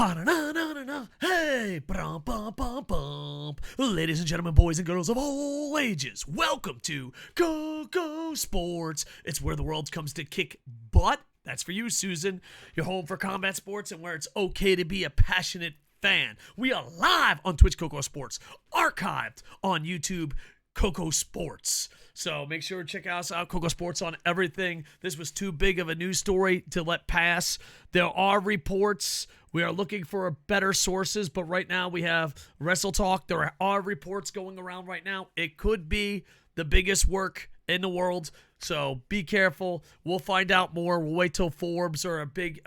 Ba-da-na-na-na-na. Hey, ba-dum-bum-bum-bum. Ladies and gentlemen, boys and girls of all ages, welcome to KocoSports. It's where the world comes to kick butt. That's for you, Susan. Your home for combat sports and where it's okay to be a passionate fan. We are live on Twitch KocoSports, archived on YouTube KocoSports. So make sure to check us out, KocoSports, on everything. This was too big of a news story to let pass. There are reports. We are looking for better sources, but right now we have Wrestle Talk. There are reports going around right now. It could be the biggest work in the world, so be careful. We'll find out more. We'll wait till Forbes or a big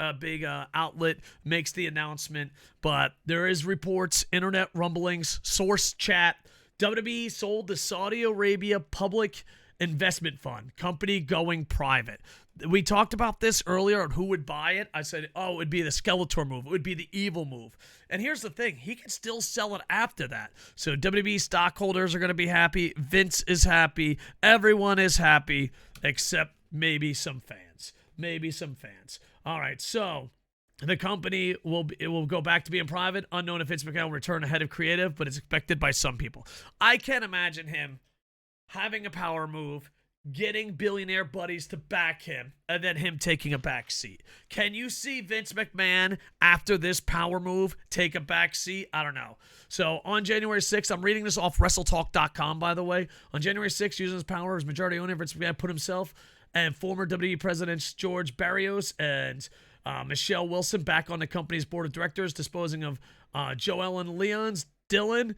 outlet makes the announcement, but there is reports, internet rumblings, source chat. WWE sold the Saudi Arabia Public Investment Fund, company going private. We talked about this earlier on who would buy it. I said, it would be the Skeletor move. It would be the evil move. And here's the thing. He can still sell it after that. So WWE stockholders are going to be happy. Vince is happy. Everyone is happy except maybe some fans. All right, so the company will go back to being private. Unknown if Vince McMahon will return ahead of creative, but it's expected by some people. I can't imagine him having a power move, getting billionaire buddies to back him, and then him taking a back seat. Can you see Vince McMahon, after this power move, take a back seat? I don't know. So on January 6th, I'm reading this off WrestleTalk.com, by the way. On January 6th, using his power as majority owner, Vince McMahon put himself and former WWE presidents George Barrios and Michelle Wilson back on the company's board of directors, disposing of Joellen Leons, Dylan,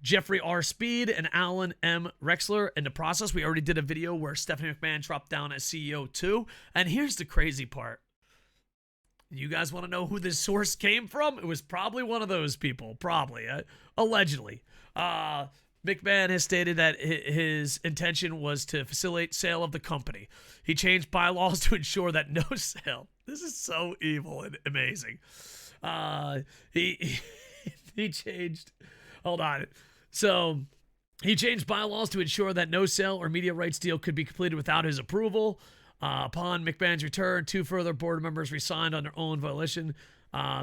Jeffrey R. Speed, and Alan M. Rexler. In the process, we already did a video where Stephanie McMahon dropped down as CEO too. And here's the crazy part. You guys want to know who this source came from? It was probably one of those people. Probably. Allegedly. McMahon has stated that his intention was to facilitate sale of the company. He changed bylaws to ensure that no sale. This is so evil and amazing. He changed... Hold on. So he changed bylaws to ensure that no sale or media rights deal could be completed without his approval. Upon McMahon's return, 2 further board members resigned on their own volition.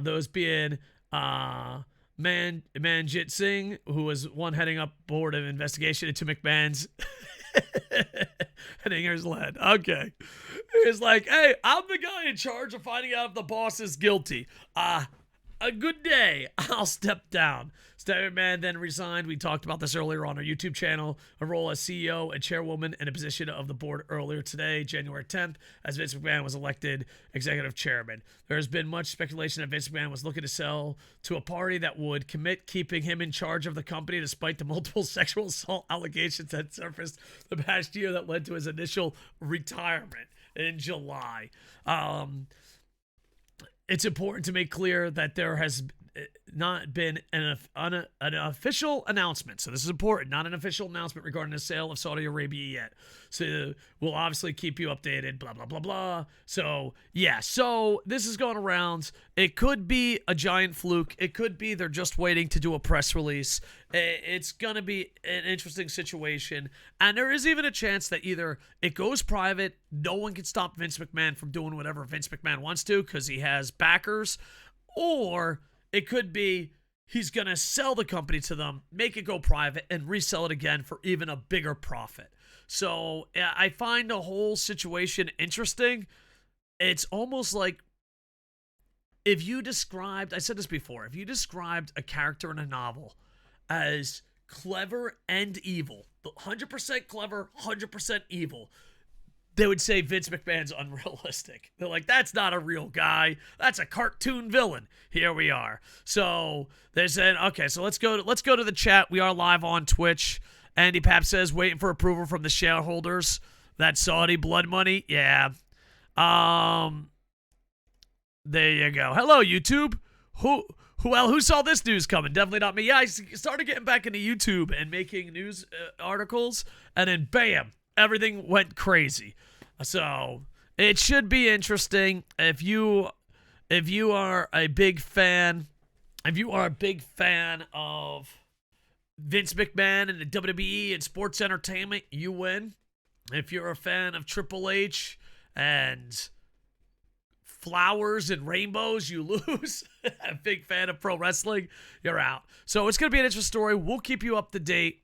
Those being Manjit Singh, who was one heading up board of investigation into McMahon's heading his lead. Okay. He's like, hey, I'm the guy in charge of finding out if the boss is guilty. A good day. I'll step down. Stephanie McMahon then resigned. We talked about this earlier on our YouTube channel. A role as CEO and chairwoman in a position of the board earlier today, January 10th, as Vince McMahon was elected executive chairman. There has been much speculation that Vince McMahon was looking to sell to a party that would commit keeping him in charge of the company despite the multiple sexual assault allegations that surfaced the past year that led to his initial retirement in July. It's important to make clear that there has not been an official announcement. So this is important, not an official announcement regarding the sale of Saudi Arabia yet. So we'll obviously keep you updated, blah, blah, blah, blah. So, yeah. So this is going around. It could be a giant fluke. It could be they're just waiting to do a press release. It's going to be an interesting situation. And there is even a chance that either it goes private, no one can stop Vince McMahon from doing whatever Vince McMahon wants to because he has backers, or it could be he's going to sell the company to them, make it go private, and resell it again for even a bigger profit. So I find the whole situation interesting. It's almost like if you described, I said this before, if you described a character in a novel as clever and evil, 100% clever, 100% evil, they would say Vince McMahon's unrealistic. They're like, that's not a real guy. That's a cartoon villain. Here we are. So they said, okay, so let's go to the chat. We are live on Twitch. Andy Pap says, waiting for approval from the shareholders. That Saudi blood money. Yeah. There you go. Hello, YouTube. Who saw this news coming? Definitely not me. Yeah, I started getting back into YouTube and making news articles, and then bam, everything went crazy. So it should be interesting. If you are a big fan of Vince McMahon and the WWE and sports entertainment, you win. If you're a fan of Triple H and flowers and rainbows, you lose. A big fan of pro wrestling, you're out. So it's going to be an interesting story. We'll keep you up to date.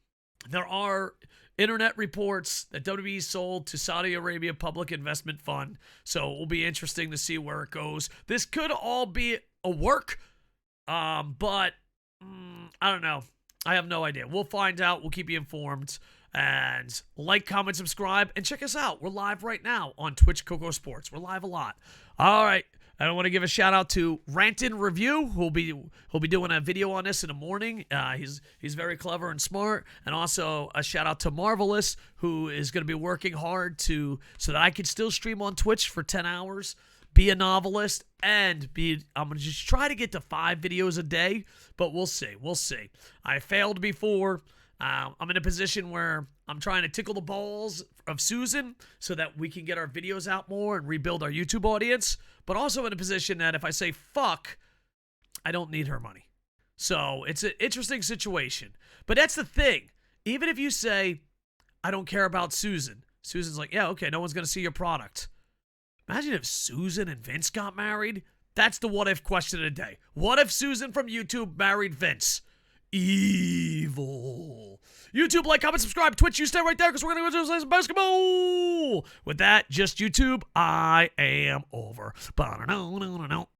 There are internet reports that WWE sold to Saudi Arabia Public Investment Fund. So it will be interesting to see where it goes. This could all be a work, but I don't know. I have no idea. We'll find out. We'll keep you informed. And like, comment, subscribe, and check us out. We're live right now on Twitch KocoSports. We're live a lot. All right. I want to give a shout out to Rantin Review, who'll be doing a video on this in the morning. He's very clever and smart. And also a shout out to Marvelous, who is going to be working hard so that I can still stream on Twitch for 10 hours, be a novelist, and I'm going to just try to get to 5 videos a day, but we'll see. We'll see. I failed before. I'm in a position where I'm trying to tickle the balls of Susan so that we can get our videos out more and rebuild our YouTube audience, but also in a position that if I say fuck, I don't need her money. So it's an interesting situation. But that's the thing. Even if you say, I don't care about Susan, Susan's like, yeah, okay, no one's going to see your product. Imagine if Susan and Vince got married. That's the what if question of the day. What if Susan from YouTube married Vince? Evil. YouTube, like, comment, subscribe. Twitch, you stay right there because we're going to go to some basketball. With that, just YouTube, I am over.